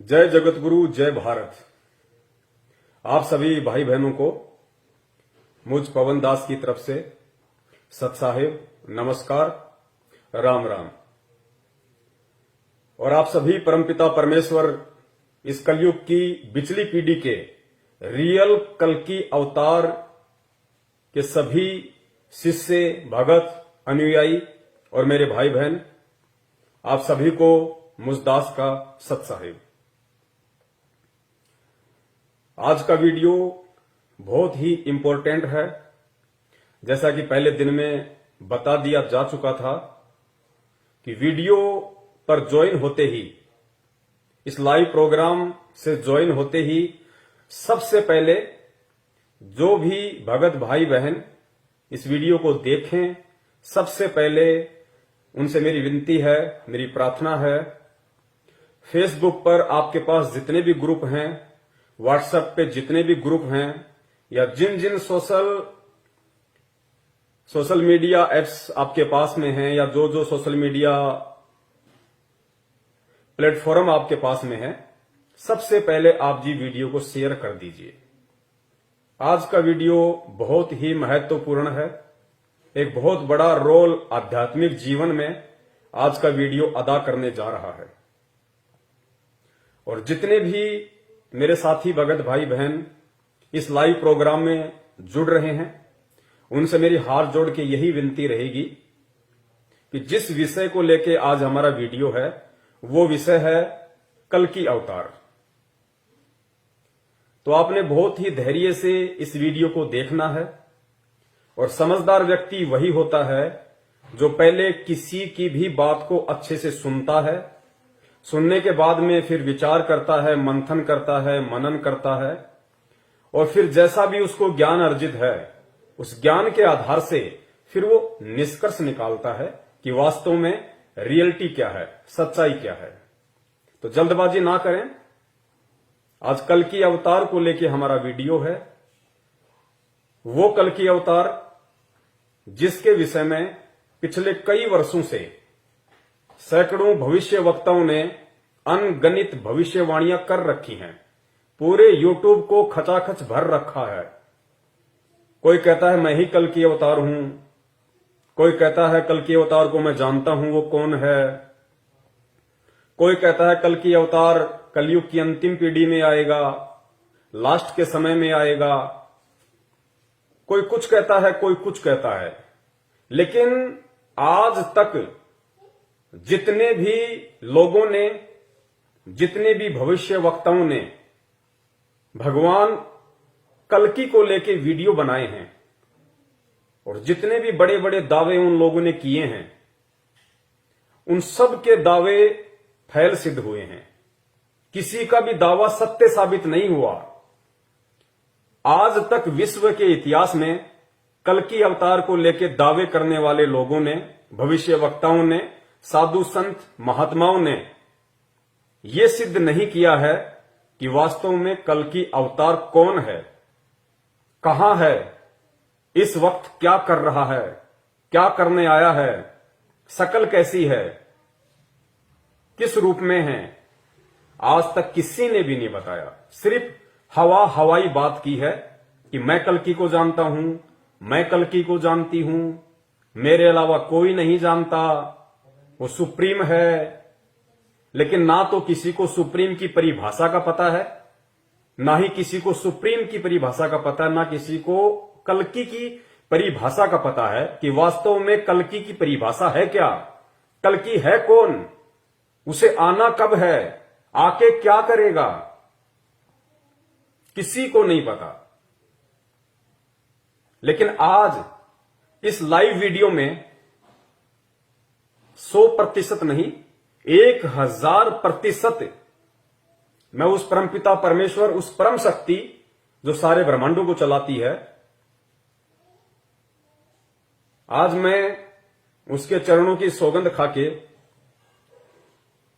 जय जगतगुरु, जय भारत। आप सभी भाई बहनों को मुझ पवन दास की तरफ से सत साहिब नमस्कार, राम राम। और आप सभी परमपिता परमेश्वर इस कलयुग की बिचली पीढ़ी के रियल कल्कि अवतार के सभी शिष्य, भगत, अनुयायी और मेरे भाई बहन, आप सभी को मुझ दास का सत साहिब। आज का वीडियो बहुत ही इंपॉर्टेंट है। जैसा कि पहले दिन में बता दिया जा चुका था कि वीडियो पर ज्वाइन होते ही, इस लाइव प्रोग्राम से ज्वाइन होते ही सबसे पहले जो भी भगत भाई बहन इस वीडियो को देखें, सबसे पहले उनसे मेरी विनती है, मेरी प्रार्थना है, फेसबुक पर आपके पास जितने भी ग्रुप हैं, व्हाट्सएप पे जितने भी ग्रुप हैं, या जिन जिन सोशल मीडिया एप्स आपके पास में हैं, या जो जो सोशल मीडिया प्लेटफॉर्म आपके पास में है, सबसे पहले आप जी वीडियो को शेयर कर दीजिए। आज का वीडियो बहुत ही महत्वपूर्ण है। एक बहुत बड़ा रोल आध्यात्मिक जीवन में आज का वीडियो अदा करने जा रहा है। और जितने भी मेरे साथी भगत भाई बहन इस लाइव प्रोग्राम में जुड़ रहे हैं, उनसे मेरी हाथ जोड़ के यही विनती रहेगी कि जिस विषय को लेके आज हमारा वीडियो है, वो विषय है कल्कि अवतार। तो आपने बहुत ही धैर्य से इस वीडियो को देखना है। और समझदार व्यक्ति वही होता है जो पहले किसी की भी बात को अच्छे से सुनता है, सुनने के बाद में फिर विचार करता है, मंथन करता है, मनन करता है, और फिर जैसा भी उसको ज्ञान अर्जित है, उस ज्ञान के आधार से फिर वो निष्कर्ष निकालता है कि वास्तव में रियलिटी क्या है, सच्चाई क्या है। तो जल्दबाजी ना करें। आज कल्कि अवतार को लेके हमारा वीडियो है। वो कल्कि अवतार जिसके विषय में पिछले कई वर्षों से सैकड़ों भविष्य वक्ताओं ने अनगणित भविष्यवाणियां कर रखी हैं। पूरे यूट्यूब को खचाखच भर रखा है। कोई कहता है मैं ही कल्कि अवतार हूं, कोई कहता है कल्कि अवतार को मैं जानता हूं, वो कौन है। कोई कहता है कल्कि अवतार कलयुग की अंतिम पीढ़ी में आएगा, लास्ट के समय में आएगा। कोई कुछ कहता है, कोई कुछ कहता है। लेकिन आज तक जितने भी लोगों ने, जितने भी भविष्य वक्ताओं ने भगवान कल्कि को लेके वीडियो बनाए हैं, और जितने भी बड़े बड़े दावे उन लोगों ने किए हैं, उन सब के दावे फैल सिद्ध हुए हैं। किसी का भी दावा सत्य साबित नहीं हुआ। आज तक विश्व के इतिहास में कल्कि अवतार को लेके दावे करने वाले लोगों ने, भविष्य वक्ताओं ने, साधु संत महात्माओं ने यह सिद्ध नहीं किया है कि वास्तव में कल्कि अवतार कौन है, कहां है, इस वक्त क्या कर रहा है, क्या करने आया है, शकल कैसी है, किस रूप में है। आज तक किसी ने भी नहीं बताया। सिर्फ हवाई बात की है कि मैं कल्कि को जानता हूं, मैं कल्कि को जानती हूं, मेरे अलावा कोई नहीं जानता, वो सुप्रीम है। लेकिन ना तो किसी को सुप्रीम की परिभाषा का पता है, ना ही किसी को सुप्रीम की परिभाषा का पता है, ना किसी को कल्कि की परिभाषा का पता है कि वास्तव में कल्कि की परिभाषा है क्या, कल्कि है कौन, उसे आना कब है, आके क्या करेगा, किसी को नहीं पता। लेकिन आज इस लाइव वीडियो में 100% नहीं, 1000% मैं उस परमपिता परमेश्वर, उस परम शक्ति जो सारे ब्रह्मांडों को चलाती है, आज मैं उसके चरणों की सौगंध खाके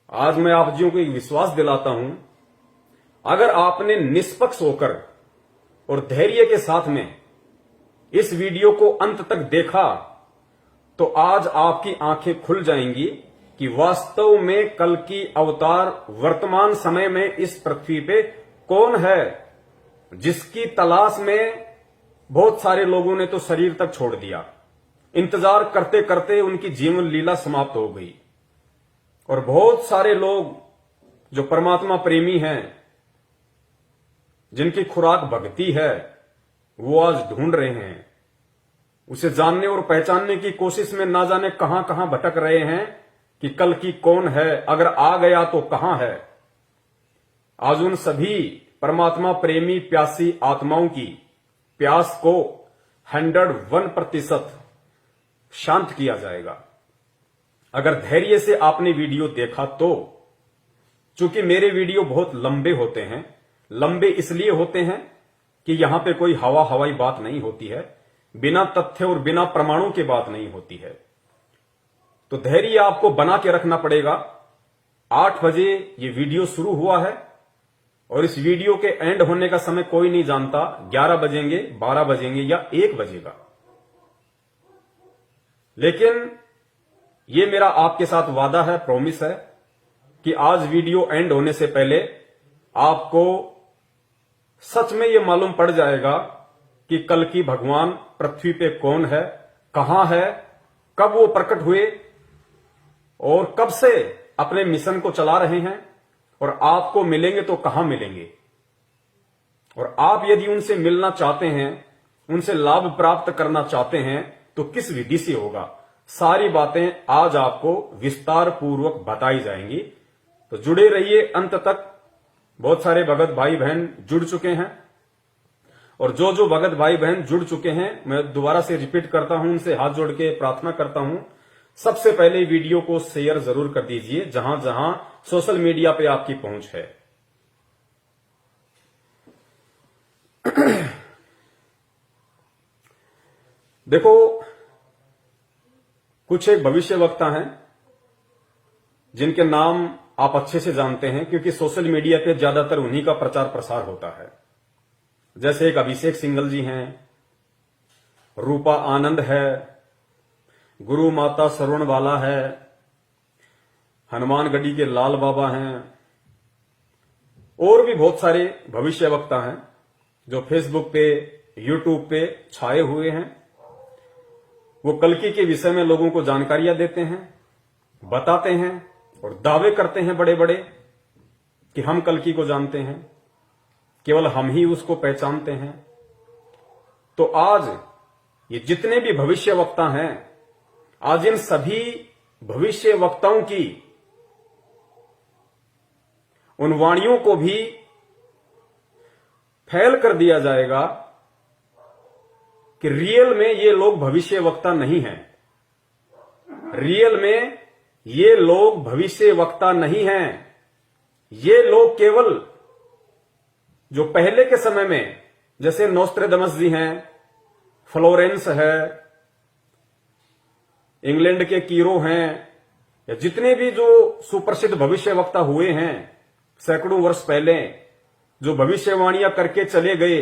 आज मैं आप जियों को एक विश्वास दिलाता हूं, अगर आपने निष्पक्ष होकर और धैर्य के साथ में इस वीडियो को अंत तक देखा, तो आज आपकी आंखें खुल जाएंगी कि वास्तव में कल की अवतार वर्तमान समय में इस पृथ्वी पे कौन है, जिसकी तलाश में बहुत सारे लोगों ने तो शरीर तक छोड़ दिया। इंतजार करते करते उनकी जीवन लीला समाप्त हो गई और बहुत सारे लोग जो परमात्मा प्रेमी हैं, जिनकी खुराक भक्ति है, वो आज ढूंढ रहे हैं। उसे जानने और पहचानने की कोशिश में ना जाने कहां कहां भटक रहे हैं कि कल की कौन है, अगर आ गया तो कहां है। आज उन सभी परमात्मा प्रेमी प्यासी आत्माओं की प्यास को 101% शांत किया जाएगा। अगर धैर्य से आपने वीडियो देखा तो, चूंकि मेरे वीडियो बहुत लंबे होते हैं, लंबे इसलिए होते हैं कि यहां पे कोई हवाई बात नहीं होती है, बिना तथ्य और बिना प्रमाणों के बात नहीं होती है। तो धैर्य आपको बना के रखना पड़ेगा। 8 बजे ये वीडियो शुरू हुआ है और इस वीडियो के एंड होने का समय कोई नहीं जानता, 11 बजेंगे, 12 बजेंगे या 1 बजेगा। लेकिन ये मेरा आपके साथ वादा है, प्रॉमिस है कि आज वीडियो एंड होने से पहले आपको सच में ये मालूम पड़ जाएगा कि कल की भगवान पृथ्वी पे कौन है, कहां है, कब वो प्रकट हुए और कब से अपने मिशन को चला रहे हैं और आपको मिलेंगे तो कहां मिलेंगे। और आप यदि उनसे मिलना चाहते हैं, उनसे लाभ प्राप्त करना चाहते हैं तो किस विधि से होगा, सारी बातें आज आपको विस्तार पूर्वक बताई जाएंगी। तो जुड़े रहिए अंत तक। बहुत सारे भगत भाई बहन जुड़ चुके हैं और जो जो भगत भाई बहन जुड़ चुके हैं, मैं दोबारा से रिपीट करता हूं, उनसे हाथ जोड़ के प्रार्थना करता हूं, सबसे पहले वीडियो को शेयर जरूर कर दीजिए जहां जहां सोशल मीडिया पे आपकी पहुंच है। देखो, कुछ एक भविष्यवक्ता हैं जिनके नाम आप अच्छे से जानते हैं, क्योंकि सोशल मीडिया पे ज्यादातर उन्हीं का प्रचार प्रसार होता है। जैसे एक अभिषेक सिंघल जी हैं, रूपा आनंद है, गुरु माता सरवणवाला है, हनुमानगढ़ी के लाल बाबा हैं, और भी बहुत सारे भविष्यवक्ता हैं जो फेसबुक पे, यूट्यूब पे छाए हुए हैं। वो कल्कि के विषय में लोगों को जानकारियां देते हैं, बताते हैं और दावे करते हैं बड़े बड़े कि हम कल्कि को जानते हैं, केवल हम ही उसको पहचानते हैं। तो आज ये जितने भी भविष्यवक्ता हैं, आज इन सभी भविष्यवक्ताओं की उन वाणियों को भी फैल कर दिया जाएगा कि रियल में ये लोग भविष्यवक्ता नहीं हैं। रियल में ये लोग भविष्यवक्ता नहीं हैं। ये लोग केवल जो पहले के समय में, जैसे नोस्ट्रेडमस जी हैं, फ्लोरेंस है, इंग्लैंड के कीरो हैं, या जितने भी जो सुप्रसिद्ध भविष्यवक्ता हुए हैं सैकड़ों वर्ष पहले, जो भविष्यवाणियां करके चले गए,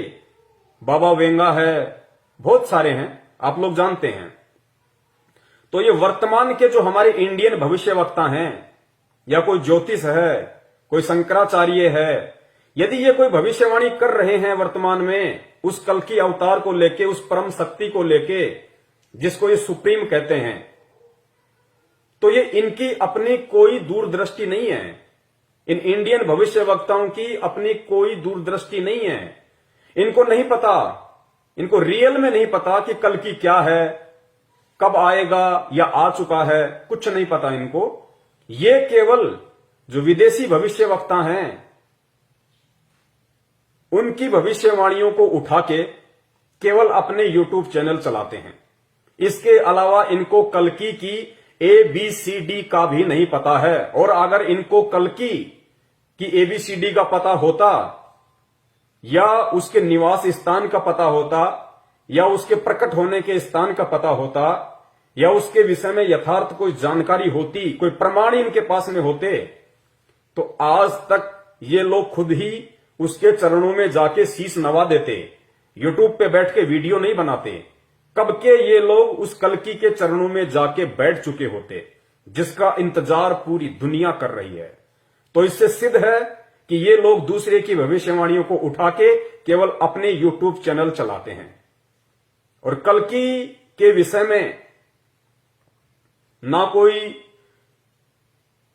बाबा वेंगा है, बहुत सारे हैं, आप लोग जानते हैं। तो ये वर्तमान के जो हमारे इंडियन भविष्यवक्ता हैं, या कोई ज्योतिष है, कोई शंकराचार्य है, यदि ये कोई भविष्यवाणी कर रहे हैं वर्तमान में उस कल की अवतार को लेके, उस परम शक्ति को लेके जिसको ये सुप्रीम कहते हैं, तो ये इनकी अपनी कोई दूरदृष्टि नहीं है। इन इंडियन भविष्यवक्ताओं की अपनी कोई दूरदृष्टि नहीं है। इनको नहीं पता, इनको रियल में नहीं पता कि कल की क्या है, कब आएगा या आ चुका है, कुछ नहीं पता इनको। ये केवल जो विदेशी भविष्यवक्ता हैं उनकी भविष्यवाणियों को उठा के केवल अपने यूट्यूब चैनल चलाते हैं। इसके अलावा इनको कल्कि की ABCD का भी नहीं पता है। और अगर इनको कल्कि की ABCD का पता होता, या उसके निवास स्थान का पता होता, या उसके प्रकट होने के स्थान का पता होता, या उसके विषय में यथार्थ कोई जानकारी होती, कोई प्रमाण इनके पास में होते, तो आज तक ये लोग खुद ही उसके चरणों में जाके शीश नवा देते। यूट्यूब पे बैठ के वीडियो नहीं बनाते। कब के ये लोग उस कल्कि के चरणों में जाके बैठ चुके होते। जिसका इंतजार पूरी दुनिया कर रही है। तो इससे सिद्ध है कि ये लोग दूसरे की भविष्यवाणियों को उठा के केवल अपने यूट्यूब चैनल चलाते हैं। और कल्कि के विषय में ना कोई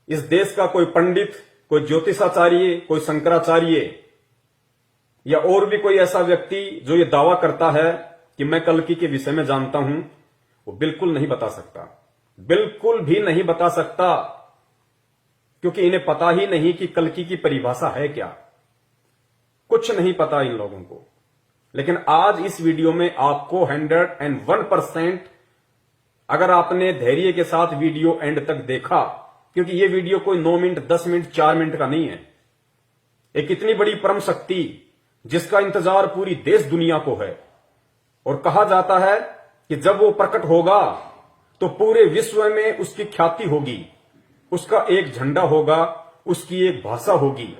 इस देश का कोई पंडित, कोई ज्योतिषाचार्य, कोई शंकराचार्य या और भी कोई ऐसा व्यक्ति जो ये दावा करता है कि मैं कल्कि के विषय में जानता हूं, वो बिल्कुल नहीं बता सकता, बिल्कुल भी नहीं बता सकता, क्योंकि इन्हें पता ही नहीं कि कल्कि की परिभाषा है क्या। कुछ नहीं पता इन लोगों को। लेकिन आज इस वीडियो में आपको 101% अगर आपने धैर्य के साथ वीडियो एंड तक देखा, क्योंकि ये वीडियो कोई 9 मिनट, 10 मिनट, 4 मिनट का नहीं है। एक इतनी बड़ी परम शक्ति जिसका इंतजार पूरी देश दुनिया को है, और कहा जाता है कि जब वो प्रकट होगा तो पूरे विश्व में उसकी ख्याति होगी, उसका एक झंडा होगा, उसकी एक भाषा होगी,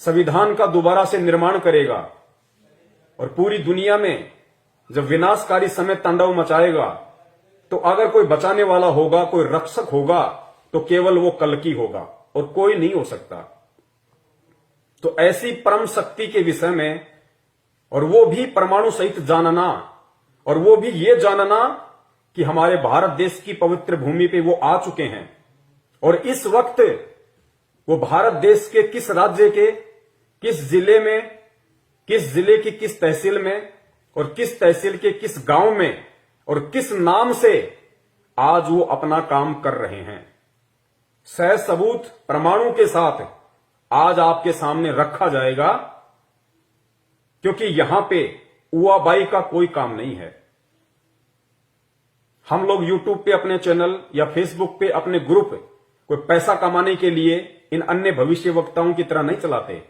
संविधान का दोबारा से निर्माण करेगा, और पूरी दुनिया में जब विनाशकारी समय तांडव मचाएगा तो अगर कोई बचाने वाला होगा, कोई रक्षक होगा, तो केवल वो कल्कि होगा और कोई नहीं हो सकता। तो ऐसी परम शक्ति के विषय में, और वो भी परमाणु सहित जानना, और वो भी ये जानना कि हमारे भारत देश की पवित्र भूमि पे वो आ चुके हैं, और इस वक्त वो भारत देश के किस राज्य के किस जिले में, किस जिले की किस तहसील में, और किस तहसील के किस गांव में, और किस नाम से आज वो अपना काम कर रहे हैं, सह सबूत प्रमाणों के साथ आज आपके सामने रखा जाएगा। क्योंकि यहां पे उआबाई का कोई काम नहीं है। हम लोग यूट्यूब पे अपने चैनल या फेसबुक पे अपने ग्रुप कोई पैसा कमाने के लिए इन अन्य भविष्य वक्ताओं की तरह नहीं चलाते।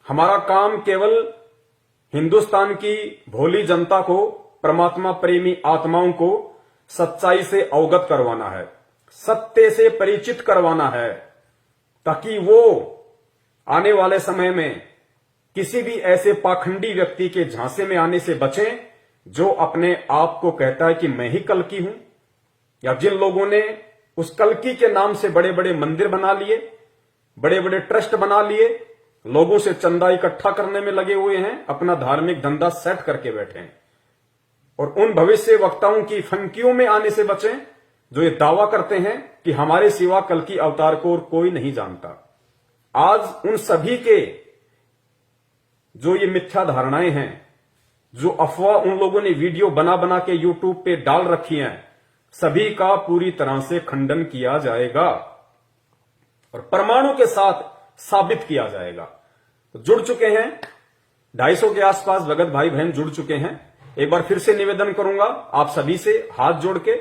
हमारा काम केवल हिंदुस्तान की भोली जनता को, परमात्मा प्रेमी आत्माओं को सच्चाई से अवगत करवाना है, सत्य से परिचित करवाना है, ताकि वो आने वाले समय में किसी भी ऐसे पाखंडी व्यक्ति के झांसे में आने से बचें जो अपने आप को कहता है कि मैं ही कल्कि हूं, या जिन लोगों ने उस कल्कि के नाम से बड़े बड़े मंदिर बना लिए, बड़े बड़े ट्रस्ट बना लिए, लोगों से चंदा इकट्ठा करने में लगे हुए हैं, अपना धार्मिक धंधा सेट करके बैठे हैं। और उन भविष्य वक्ताओं की फंकियों में आने से बचें जो ये दावा करते हैं कि हमारे सिवा कल्कि अवतार को और कोई नहीं जानता। आज उन सभी के जो ये मिथ्या धारणाएं हैं, जो अफवाह उन लोगों ने वीडियो बना बना के यूट्यूब पे डाल रखी हैं, सभी का पूरी तरह से खंडन किया जाएगा और परमाणु के साथ साबित किया जाएगा। तो जुड़ चुके हैं 250 के आसपास भगत भाई बहन जुड़ चुके हैं। एक बार फिर से निवेदन करूंगा आप सभी से हाथ जोड़ के,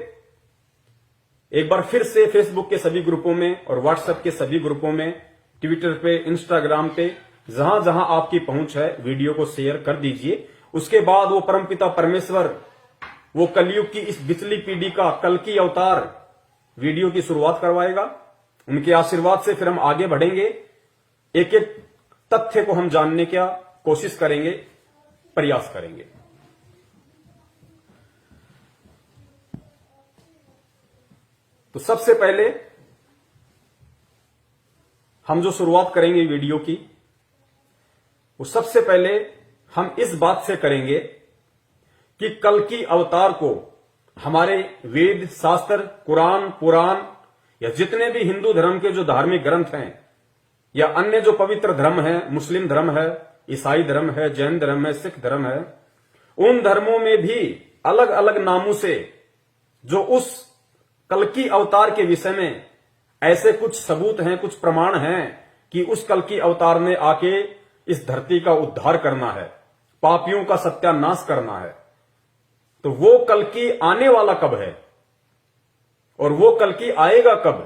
एक बार फिर से फेसबुक के सभी ग्रुपों में और व्हाट्सएप के सभी ग्रुपों में, ट्विटर पे, इंस्टाग्राम पे, जहां जहां आपकी पहुंच है वीडियो को शेयर कर दीजिए। उसके बाद वो परमपिता परमेश्वर, वो कलयुग की इस बिचली पीढ़ी का कल्कि अवतार वीडियो की शुरुआत करवाएगा। उनके आशीर्वाद से फिर हम आगे बढ़ेंगे, एक एक तथ्य को हम जानने का कोशिश करेंगे, प्रयास करेंगे। तो सबसे पहले हम जो शुरुआत करेंगे वीडियो की, वो सबसे पहले हम इस बात से करेंगे कि कल्कि अवतार को हमारे वेद, शास्त्र, कुरान, पुराण या जितने भी हिंदू धर्म के जो धार्मिक ग्रंथ हैं या अन्य जो पवित्र धर्म है, मुस्लिम धर्म है, ईसाई धर्म है, जैन धर्म है, सिख धर्म है, उन धर्मों में भी अलग अलग नामों से जो उस कल्कि अवतार के विषय में ऐसे कुछ सबूत हैं, कुछ प्रमाण हैं कि उस कल्कि अवतार ने आके इस धरती का उद्धार करना है, पापियों का सत्यानाश करना है। तो वो कल्कि आने वाला कब है और वो कल्कि आएगा कब?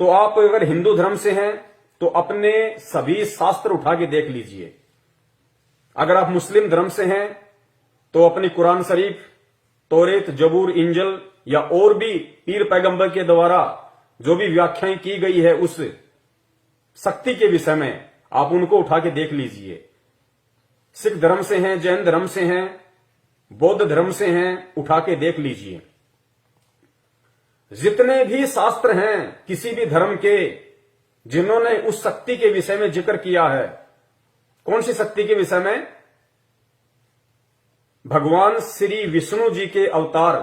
तो आप अगर हिंदू धर्म से हैं तो अपने सभी शास्त्र उठा के देख लीजिए। अगर आप मुस्लिम धर्म से हैं तो अपनी कुरान शरीफ, तौरेत, जबूर, इंजल या और भी पीर पैगंबर के द्वारा जो भी व्याख्याएं की गई है उस शक्ति के विषय में, आप उनको उठा के देख लीजिए। सिख धर्म से हैं, जैन धर्म से हैं, बौद्ध धर्म से हैं, उठा के देख लीजिए। जितने भी शास्त्र हैं किसी भी धर्म के, जिन्होंने उस शक्ति के विषय में जिक्र किया है, कौन सी शक्ति के विषय में? भगवान श्री विष्णु जी के अवतार,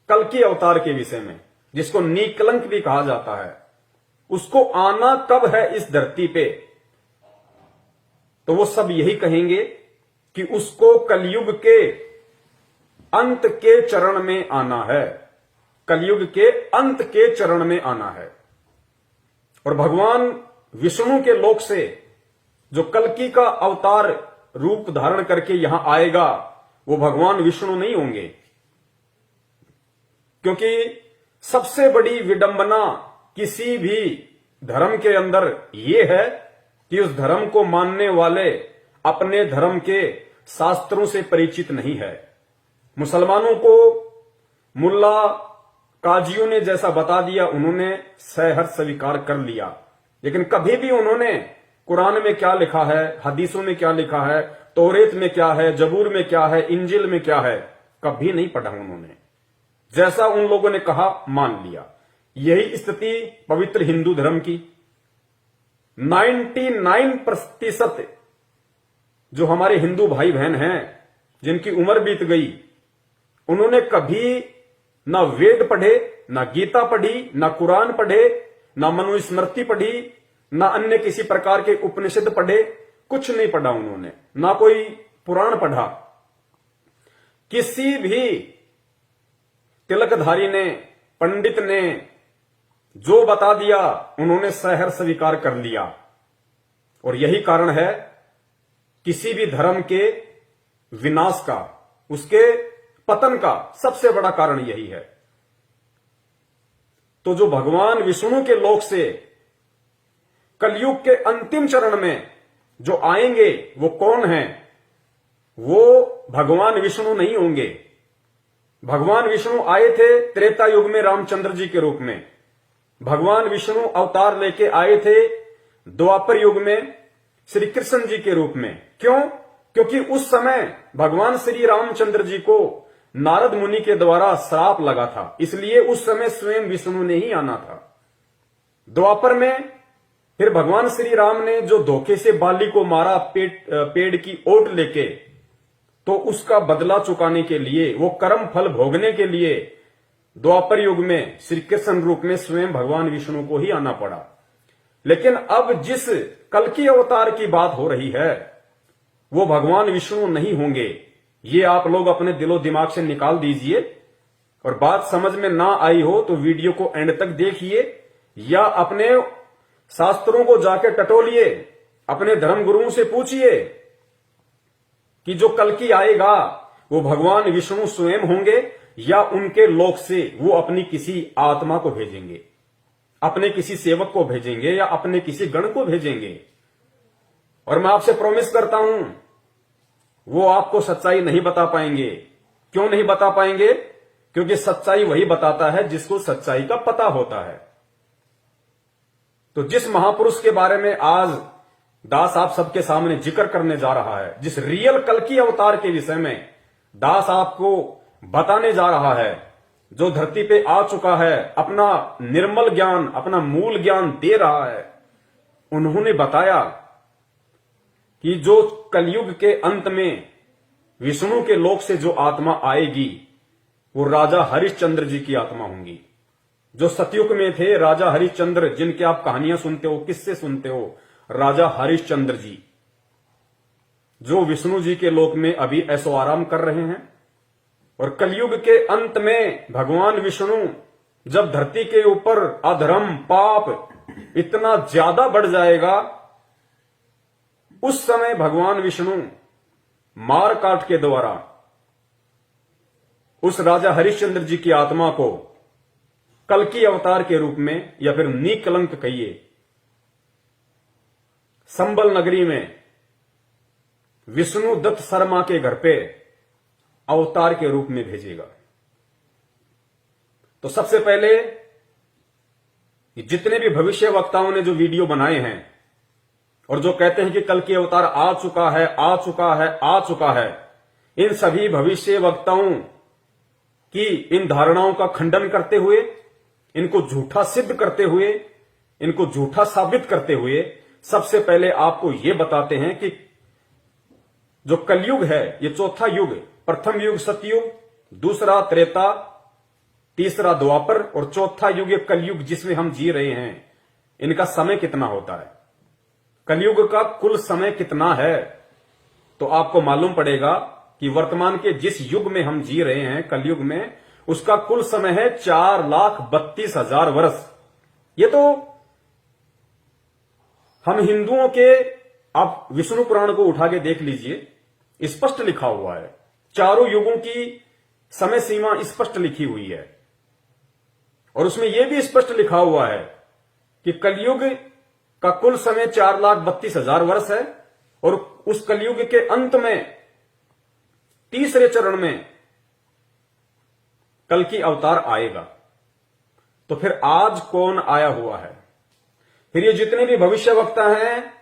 कल्कि अवतार के विषय में, जिसको निकलंक भी कहा जाता है, उसको आना कब है इस धरती पे, तो वो सब यही कहेंगे कि उसको कलयुग के अंत के चरण में आना है, कलयुग के अंत के चरण में आना है। और भगवान विष्णु के लोक से जो कल्कि का अवतार रूप धारण करके यहां आएगा, वो भगवान विष्णु नहीं होंगे, क्योंकि सबसे बड़ी विडंबना किसी भी धर्म के अंदर यह है कि उस धर्म को मानने वाले अपने धर्म के शास्त्रों से परिचित नहीं है। मुसलमानों को मुल्ला काजियों ने जैसा बता दिया, उन्होंने सहर्ष स्वीकार कर लिया, लेकिन कभी भी उन्होंने कुरान में क्या लिखा है, हदीसों में क्या लिखा है, तौरेत में क्या है, जबूर में क्या है, इंजिल में क्या है, कभी नहीं पढ़ा उन्होंने। जैसा उन लोगों ने कहा मान लिया। यही स्थिति पवित्र हिंदू धर्म की 99% जो हमारे हिंदू भाई बहन हैं, जिनकी उम्र बीत गई, उन्होंने कभी ना वेद पढ़े, ना गीता पढ़ी, ना कुरान पढ़े, ना मनुस्मृति पढ़ी, ना अन्य किसी प्रकार के उपनिषद पढ़े, कुछ नहीं पढ़ा उन्होंने, ना कोई पुराण पढ़ा। किसी भी तिलकधारी ने, पंडित ने जो बता दिया, उन्होंने सहर्ष स्वीकार कर लिया। और यही कारण है किसी भी धर्म के विनाश का, उसके पतन का सबसे बड़ा कारण यही है। तो जो भगवान विष्णु के लोक से कलयुग के अंतिम चरण में जो आएंगे, वो कौन हैं? वो भगवान विष्णु नहीं होंगे। भगवान विष्णु आए थे त्रेता युग में रामचंद्र जी के रूप में। भगवान विष्णु अवतार लेके आए थे द्वापर युग में श्री कृष्ण जी के रूप में। क्यों? क्योंकि उस समय भगवान श्री रामचंद्र जी को नारद मुनि के द्वारा श्राप लगा था, इसलिए उस समय स्वयं विष्णु ने ही आना था। द्वापर में फिर भगवान श्री राम ने जो धोखे से बाली को मारा पेड़ की ओट लेके, तो उसका बदला चुकाने के लिए, वो कर्म फल भोगने के लिए द्वापर युग में श्री कृष्ण रूप में स्वयं भगवान विष्णु को ही आना पड़ा। लेकिन अब जिस कल्कि अवतार की बात हो रही है, वो भगवान विष्णु नहीं होंगे। ये आप लोग अपने दिलो दिमाग से निकाल दीजिए। और बात समझ में ना आई हो तो वीडियो को एंड तक देखिए, या अपने शास्त्रों को जाके टटोलिए, अपने धर्म गुरुओं से पूछिए कि जो कल्कि आएगा वो भगवान विष्णु स्वयं होंगे या उनके लोक से वो अपनी किसी आत्मा को भेजेंगे, अपने किसी सेवक को भेजेंगे, या अपने किसी गण को भेजेंगे। और मैं आपसे प्रॉमिस करता हूं, वो आपको सच्चाई नहीं बता पाएंगे। क्यों नहीं बता पाएंगे? क्योंकि सच्चाई वही बताता है जिसको सच्चाई का पता होता है। तो जिस महापुरुष के बारे में आज दास आप सबके सामने जिक्र करने जा रहा है, जिस रियल कल्कि अवतार के विषय में दास आपको बताने जा रहा है, जो धरती पे आ चुका है, अपना निर्मल ज्ञान, अपना मूल ज्ञान दे रहा है, उन्होंने बताया कि जो कलयुग के अंत में विष्णु के लोक से जो आत्मा आएगी, वो राजा हरिश्चंद्र जी की आत्मा होंगी। जो सतयुग में थे राजा हरिश्चंद्र, जिनके आप कहानियां सुनते हो, किससे सुनते हो, राजा हरिश्चंद्र जी, जो विष्णु जी के लोक में अभी ऐसो आराम कर रहे हैं। और कलयुग के अंत में भगवान विष्णु जब धरती के ऊपर अधर्म पाप इतना ज्यादा बढ़ जाएगा, उस समय भगवान विष्णु मार काट के द्वारा उस राजा हरिश्चंद्र जी की आत्मा को कल्कि अवतार के रूप में, या फिर निकलंक कहिए, संबल नगरी में विष्णु दत्त शर्मा के घर पे अवतार के रूप में भेजेगा। तो सबसे पहले जितने भी भविष्य वक्ताओं ने जो वीडियो बनाए हैं और जो कहते हैं कि कल्कि अवतार आ चुका है, आ चुका है, आ चुका है, इन सभी भविष्य वक्ताओं की इन धारणाओं का खंडन करते हुए इनको झूठा सिद्ध करते हुए, इनको झूठा साबित करते हुए सबसे पहले आपको यह बताते हैं कि जो कलयुग है ये चौथा युग, प्रथम युग सतयुग, दूसरा त्रेता, तीसरा द्वापर और चौथा युग ये कलयुग जिसमें हम जी रहे हैं, इनका समय कितना होता है, कलयुग का कुल समय कितना है। तो आपको मालूम पड़ेगा कि वर्तमान के जिस युग में हम जी रहे हैं कलयुग में, उसका कुल समय है 4,32,000 वर्ष। ये तो हम हिंदुओं के, आप विष्णु पुराण को उठा के देख लीजिए, स्पष्ट लिखा हुआ है, चारों युगों की समय सीमा स्पष्ट लिखी हुई है और उसमें यह भी स्पष्ट लिखा हुआ है कि कलयुग का कुल समय 4,32,000 वर्ष है और उस कलयुग के अंत में तीसरे चरण में कल की अवतार आएगा। तो फिर आज कौन आया हुआ है? फिर ये जितने भी भविष्यवक्ता हैं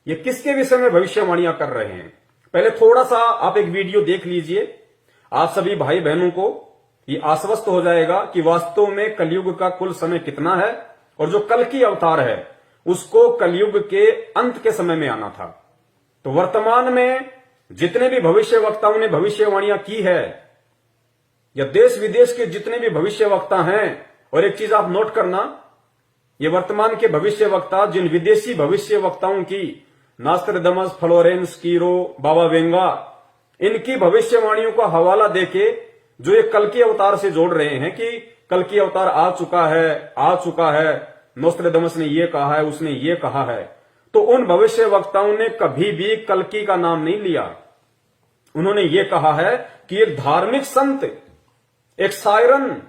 ये किसके विषय में भविष्यवाणियां कर रहे हैं? पहले थोड़ा सा आप एक वीडियो देख लीजिए, आप सभी भाई बहनों को ये आश्वस्त हो जाएगा कि वास्तव में कलयुग का कुल समय कितना है और जो कल की अवतार है उसको कलयुग के अंत के समय में आना था। तो वर्तमान में जितने भी भविष्यवक्ताओं ने भविष्यवाणियां की है या देश विदेश के जितने भी भविष्यवक्ता हैं, और एक चीज आप नोट करना, ये वर्तमान के भविष्यवक्ता जिन विदेशी भविष्यवक्ताओं की, नास्ट्राडामस, फ्लोरेंस, कीरो, बाबा वेंगा, इनकी भविष्यवाणियों का हवाला देके जो ये कल के अवतार से जोड़ रहे हैं कि कल की अवतार आ चुका है, नोस्ट्राडामस ने ये कहा है, उसने ये कहा है, तो उन भविष्यवक्ताओं ने कभी भी कल्कि का नाम नहीं लिया। उन्होंने ये कहा है कि एक धार्मिक संत, एक सायरन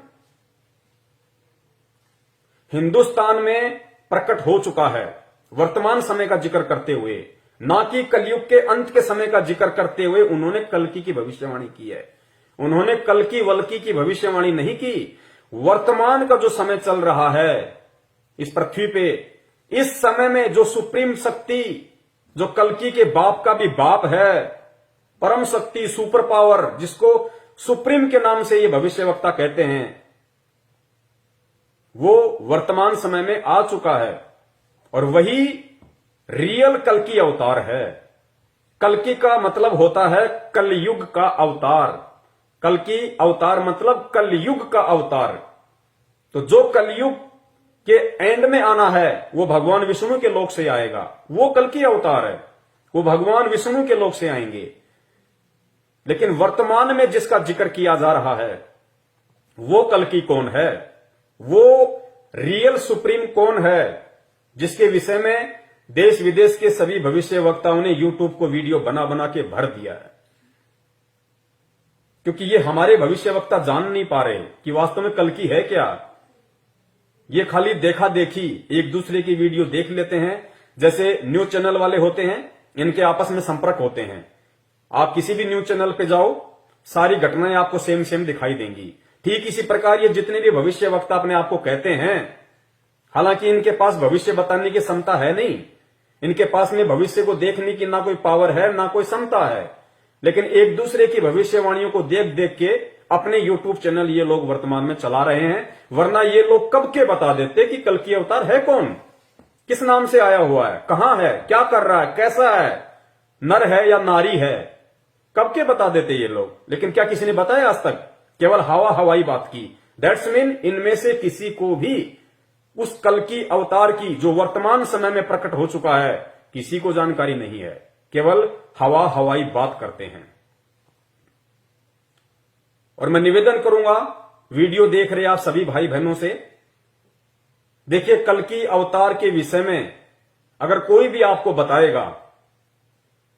हिंदुस्तान में प्रकट हो चुका है, वर्तमान समय का जिक्र करते हुए, ना कि कलयुग के अंत के समय का जिक्र करते हुए उन्होंने कल्कि की भविष्यवाणी की है। उन्होंने कल्कि वल्कि की भविष्यवाणी नहीं की। वर्तमान का जो समय चल रहा है इस पृथ्वी पे, इस समय में जो सुप्रीम शक्ति, जो कल्कि के बाप का भी बाप है, परम शक्ति, सुपर पावर, जिसको सुप्रीम के नाम से ये भविष्यवक्ता कहते हैं, वो वर्तमान समय में आ चुका है और वही रियल कल्कि अवतार है। कल्कि का मतलब होता है कलयुग का अवतार। कल्कि अवतार मतलब कलयुग का अवतार। तो जो कलयुग के एंड में आना है वो भगवान विष्णु के लोक से आएगा, वो कल्कि अवतार है, वो भगवान विष्णु के लोक से आएंगे। लेकिन वर्तमान में जिसका जिक्र किया जा रहा है वो कल्कि कौन है, वो रियल सुप्रीम कौन है, जिसके विषय में देश विदेश के सभी भविष्यवक्ताओं ने यूट्यूब को वीडियो बना बना के भर दिया है। क्योंकि ये हमारे भविष्यवक्ता जान नहीं पा रहे कि वास्तव में कल्कि है क्या। ये खाली देखा देखी एक दूसरे की वीडियो देख लेते हैं, जैसे न्यूज चैनल वाले होते हैं, इनके आपस में संपर्क होते हैं। आप किसी भी न्यूज चैनल पे जाओ, सारी घटनाएं आपको सेम सेम दिखाई देंगी। ठीक इसी प्रकार ये जितने भी भविष्यवक्ता अपने आप को कहते हैं, हालांकि इनके पास भविष्य बताने की क्षमता है नहीं, इनके पास में भविष्य को देखने की ना कोई पावर है ना कोई क्षमता है, लेकिन एक दूसरे की भविष्यवाणियों को देख देख के अपने यूट्यूब चैनल ये लोग वर्तमान में चला रहे हैं। वरना ये लोग कब के बता देते कि कल्कि अवतार है कौन, किस नाम से आया हुआ है, कहां है, क्या कर रहा है, कैसा है, नर है या नारी है, कब के बता देते ये लोग। लेकिन क्या किसी ने बताया आज तक? केवल हवा हवाई बात की। दैट्स मीन इनमें से किसी को भी उस कल्कि अवतार की जो वर्तमान समय में प्रकट हो चुका है, किसी को जानकारी नहीं है, केवल हवा हवाई बात करते हैं। और मैं निवेदन करूंगा वीडियो देख रहे आप सभी भाई बहनों से, देखिए कल्कि अवतार के विषय में अगर कोई भी आपको बताएगा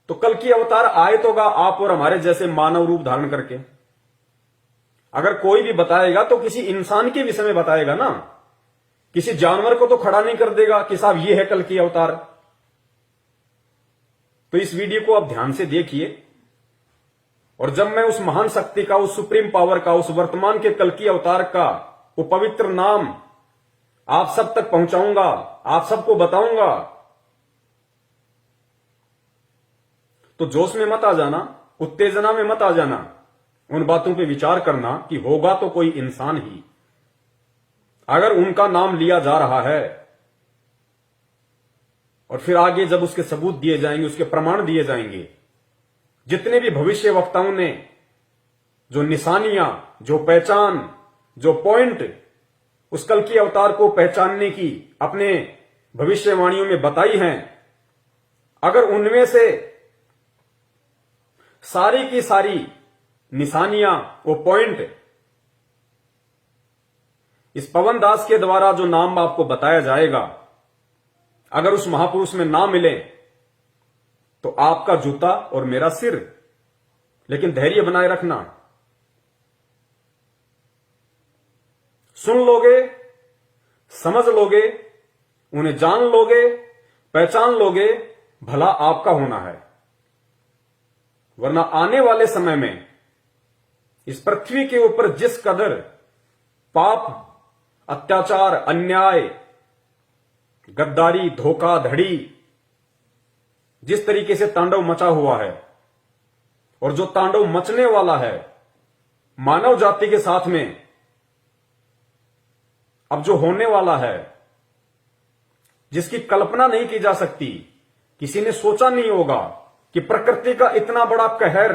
तो कल्कि अवतार आए तो होगा आप और हमारे जैसे मानव रूप धारण करके। अगर कोई भी बताएगा तो किसी इंसान के विषय में बताएगा ना, किसी जानवर को तो खड़ा नहीं कर देगा कि साहब ये है कल्कि अवतार। तो इस वीडियो को आप ध्यान से देखिए, और जब मैं उस महान शक्ति का, उस सुप्रीम पावर का, उस वर्तमान के कल्कि अवतार का वो पवित्र नाम आप सब तक पहुंचाऊंगा, आप सबको बताऊंगा, तो जोश में मत आ जाना, उत्तेजना में मत आ जाना। उन बातों पे विचार करना कि होगा तो कोई इंसान ही। अगर उनका नाम लिया जा रहा है और फिर आगे जब उसके सबूत दिए जाएंगे, उसके प्रमाण दिए जाएंगे, जितने भी भविष्य वक्ताओं ने जो निशानियां, जो पहचान, जो पॉइंट उस कल की अवतार को पहचानने की अपने भविष्यवाणियों में बताई हैं, अगर उनमें से सारी की सारी निशानियां, वो पॉइंट इस पवन दास के द्वारा जो नाम आपको बताया जाएगा, अगर उस महापुरुष में ना मिले तो आपका जूता और मेरा सिर। लेकिन धैर्य बनाए रखना, सुन लोगे, समझ लोगे, उन्हें जान लोगे, पहचान लोगे, भला आपका होना है। वरना आने वाले समय में इस पृथ्वी के ऊपर जिस कदर पाप, अत्याचार, अन्याय, गद्दारी, धोखाधड़ी जिस तरीके से तांडव मचा हुआ है, और जो तांडव मचने वाला है मानव जाति के साथ में, अब जो होने वाला है, जिसकी कल्पना नहीं की जा सकती, किसी ने सोचा नहीं होगा कि प्रकृति का इतना बड़ा कहर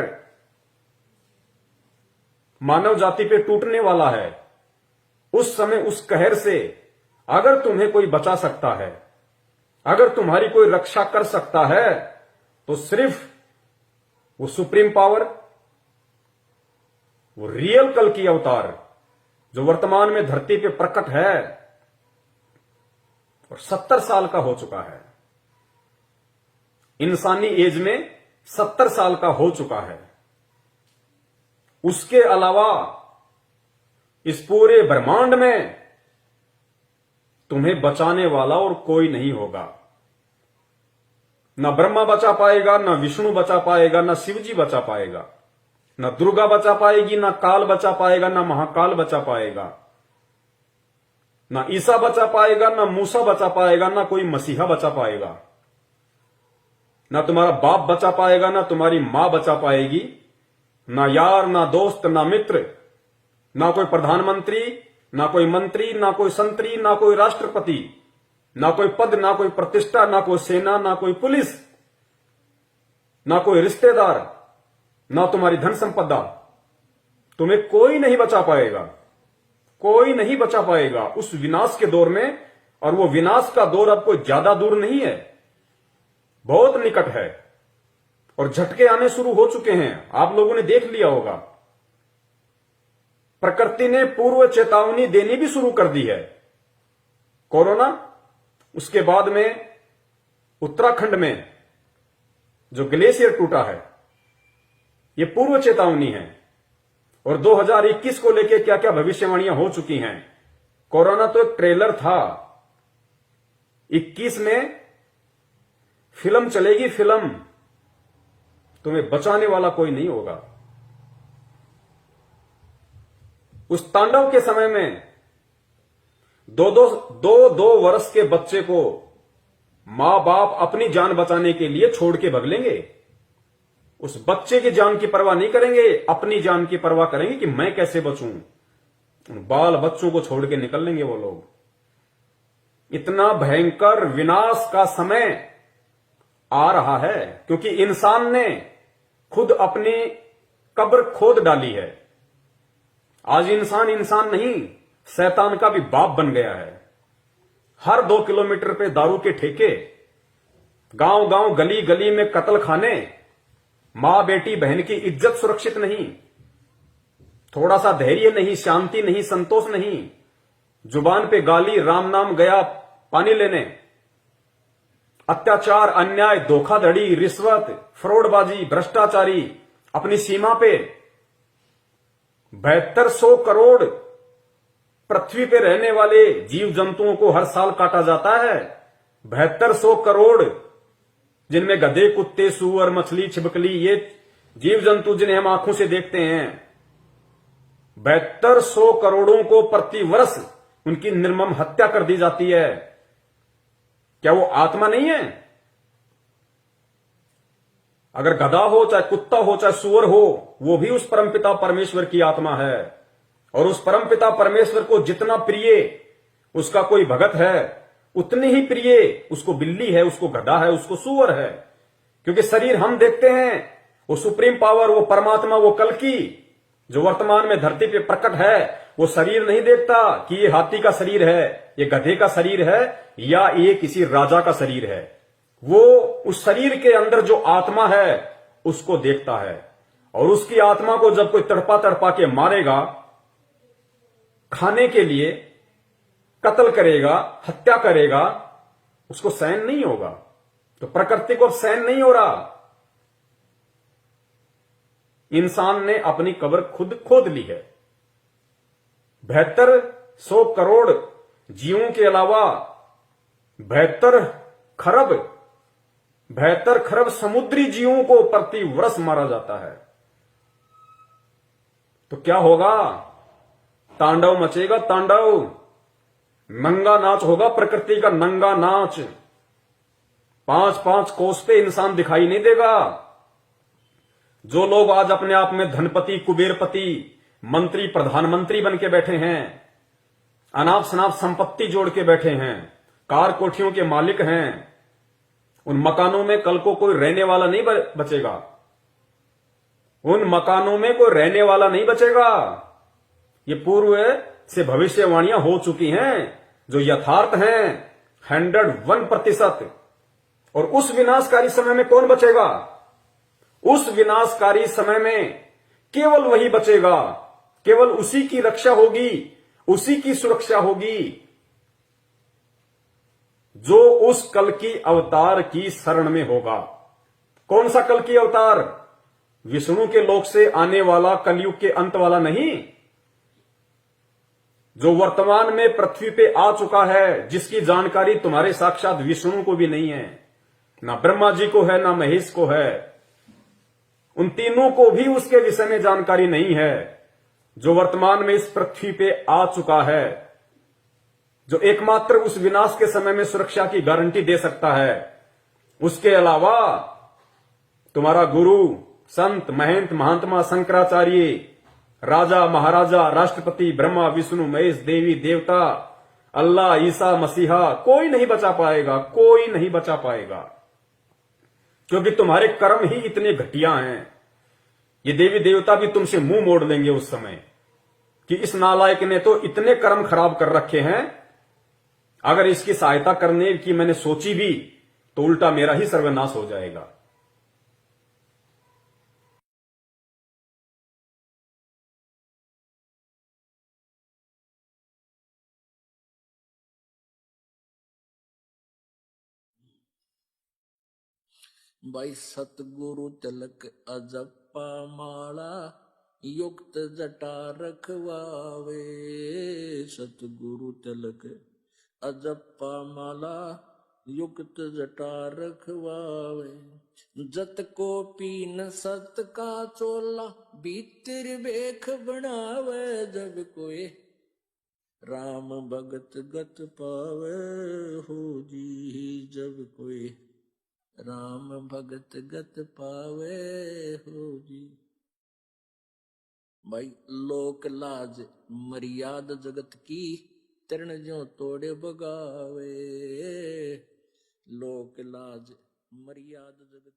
मानव जाति पे टूटने वाला है। उस समय उस कहर से अगर तुम्हें कोई बचा सकता है, अगर तुम्हारी कोई रक्षा कर सकता है, तो सिर्फ वो सुप्रीम पावर, वो रियल कल की अवतार जो वर्तमान में धरती पे प्रकट है और 70 साल का हो चुका है, इंसानी एज में 70 साल का हो चुका है। उसके अलावा इस पूरे ब्रह्मांड में तुम्हें बचाने वाला और कोई नहीं होगा। ना ब्रह्मा बचा पाएगा, ना विष्णु बचा पाएगा, ना शिवजी बचा पाएगा, ना दुर्गा बचा पाएगी, ना काल बचा पाएगा, ना महाकाल बचा पाएगा, ना ईसा बचा पाएगा, ना मूसा बचा पाएगा, ना कोई मसीहा बचा पाएगा, ना तुम्हारा बाप बचा पाएगा, ना तुम्हारी मां बचा पाएगी, ना यार, ना दोस्त, ना मित्र, ना कोई प्रधानमंत्री, ना कोई मंत्री, ना कोई संतरी, ना कोई राष्ट्रपति, ना कोई पद, ना कोई प्रतिष्ठा, ना कोई सेना, ना कोई पुलिस, ना कोई रिश्तेदार, ना तुम्हारी धन संपदा, तुम्हें कोई नहीं बचा पाएगा, कोई नहीं बचा पाएगा उस विनाश के दौर में। और वो विनाश का दौर अब कोई ज्यादा दूर नहीं है, बहुत निकट है, और झटके आने शुरू हो चुके हैं। आप लोगों ने देख लिया होगा, प्रकृति ने पूर्व चेतावनी देनी भी शुरू कर दी है। कोरोना, उसके बाद में उत्तराखंड में जो ग्लेशियर टूटा है, ये पूर्व चेतावनी है। और 2021 को लेकर क्या क्या भविष्यवाणियां हो चुकी हैं। कोरोना तो एक ट्रेलर था, 21 में फिल्म चलेगी, फिल्म, तुम्हें बचाने वाला कोई नहीं होगा। उस तांडव के समय में दो वर्ष के बच्चे को मां बाप अपनी जान बचाने के लिए छोड़ के भग लेंगे। उस बच्चे की जान की परवाह नहीं करेंगे, अपनी जान की परवाह करेंगे कि मैं कैसे बचूं। उन बाल बच्चों को छोड़ के निकल लेंगे वो लोग। इतना भयंकर विनाश का समय आ रहा है, क्योंकि इंसान ने खुद अपनी कब्र खोद डाली है। आज इंसान इंसान नहीं, शैतान का भी बाप बन गया है। हर 2 किलोमीटर पे दारू के ठेके, गांव गांव, गली गली में कत्ल खाने, मां बेटी बहन की इज्जत सुरक्षित नहीं, थोड़ा सा धैर्य नहीं, शांति नहीं, संतोष नहीं, जुबान पे गाली, राम नाम गया पानी लेने, अत्याचार, अन्याय, धोखाधड़ी, रिश्वत, फ्रॉडबाजी, भ्रष्टाचारी अपनी सीमा पे। 7200 करोड़ पृथ्वी पे रहने वाले जीव जंतुओं को हर साल काटा जाता है। 7200 करोड़, जिनमें गधे, कुत्ते, सूअर, मछली, छिपकली, ये जीव जंतु जिन्हें हम आंखों से देखते हैं, 7200 करोड़ों को प्रति वर्ष उनकी निर्मम हत्या कर दी जाती है। क्या वो आत्मा नहीं है? अगर गधा हो, चाहे कुत्ता हो, चाहे सूअर हो, वो भी उस परमपिता परमेश्वर की आत्मा है। और उस परमपिता परमेश्वर को जितना प्रिय उसका कोई भगत है, उतनी ही प्रिय उसको बिल्ली है, उसको गधा है, उसको सूअर है। क्योंकि शरीर हम देखते हैं, वो सुप्रीम पावर, वो परमात्मा, वो कल्कि जो वर्तमान में धरती पे प्रकट है, वो शरीर नहीं देखता कि ये हाथी का शरीर है, ये गधे का शरीर है, या ये किसी राजा का शरीर है। वो उस शरीर के अंदर जो आत्मा है उसको देखता है। और उसकी आत्मा को जब कोई तड़पा तड़पा के मारेगा, खाने के लिए कत्ल करेगा, हत्या करेगा, उसको सहन नहीं होगा। तो प्रकृति को सहन नहीं हो रहा। इंसान ने अपनी कब्र खुद खोद ली है। 7200 करोड़ जीवों के अलावा 72 खरब समुद्री जीवों को प्रति वर्ष मारा जाता है। तो क्या होगा? तांडव मचेगा, तांडव। नंगा नाच होगा, प्रकृति का नंगा नाच। 5-5 कोस पे इंसान दिखाई नहीं देगा। जो लोग आज अपने आप में धनपति, कुबेरपति, मंत्री, प्रधानमंत्री बन के बैठे हैं, अनाप शनाप संपत्ति जोड़ के बैठे हैं, कार कोठियों के मालिक हैं, उन मकानों में कल को कोई रहने वाला नहीं बचेगा। उन मकानों में कोई रहने वाला नहीं बचेगा। ये पूर्व से भविष्यवाणियां हो चुकी हैं, जो यथार्थ हैं 101%। और उस विनाशकारी समय में कौन बचेगा? उस विनाशकारी समय में केवल वही बचेगा, केवल उसी की रक्षा होगी, उसी की सुरक्षा होगी जो उस कल की अवतार की शरण में होगा। कौन सा कल की अवतार? विष्णु के लोक से आने वाला, कलयुग के अंत वाला नहीं, जो वर्तमान में पृथ्वी पे आ चुका है, जिसकी जानकारी तुम्हारे साक्षात विष्णु को भी नहीं है, ना ब्रह्मा जी को है, ना महेश को है। उन तीनों को भी उसके विषय में जानकारी नहीं है। जो वर्तमान में इस पृथ्वी पे आ चुका है, जो एकमात्र उस विनाश के समय में सुरक्षा की गारंटी दे सकता है। उसके अलावा तुम्हारा गुरु, संत, महंत, महात्मा, शंकराचार्य, राजा, महाराजा, राष्ट्रपति, ब्रह्मा, विष्णु, महेश, देवी, देवता, अल्लाह, ईसा मसीहा, कोई नहीं बचा पाएगा, कोई नहीं बचा पाएगा। क्योंकि तुम्हारे कर्म ही इतने घटिया हैं। ये देवी देवता भी तुमसे मुंह मोड़ लेंगे उस समय कि इस नालायक ने तो इतने कर्म खराब कर रखे हैं, अगर इसकी सहायता करने की मैंने सोची भी तो उल्टा मेरा ही सर्वनाश हो जाएगा। भाई सतगुरु तिलक अजप्पा माला युक्त जटा रखवावे। सतगुरु तिलक अजप्पा माला युक्त जटा रखवावे। जत को पीन सत का चोला भीतर बेख बनावे। जब कोई राम भगत गत पावे हो जी। जब कोई राम भगत गत पावे हो जी। भाई लोक लाज मर्याद जगत की तरण जो तोड़े बगावे। लोक लाज मर्याद जगत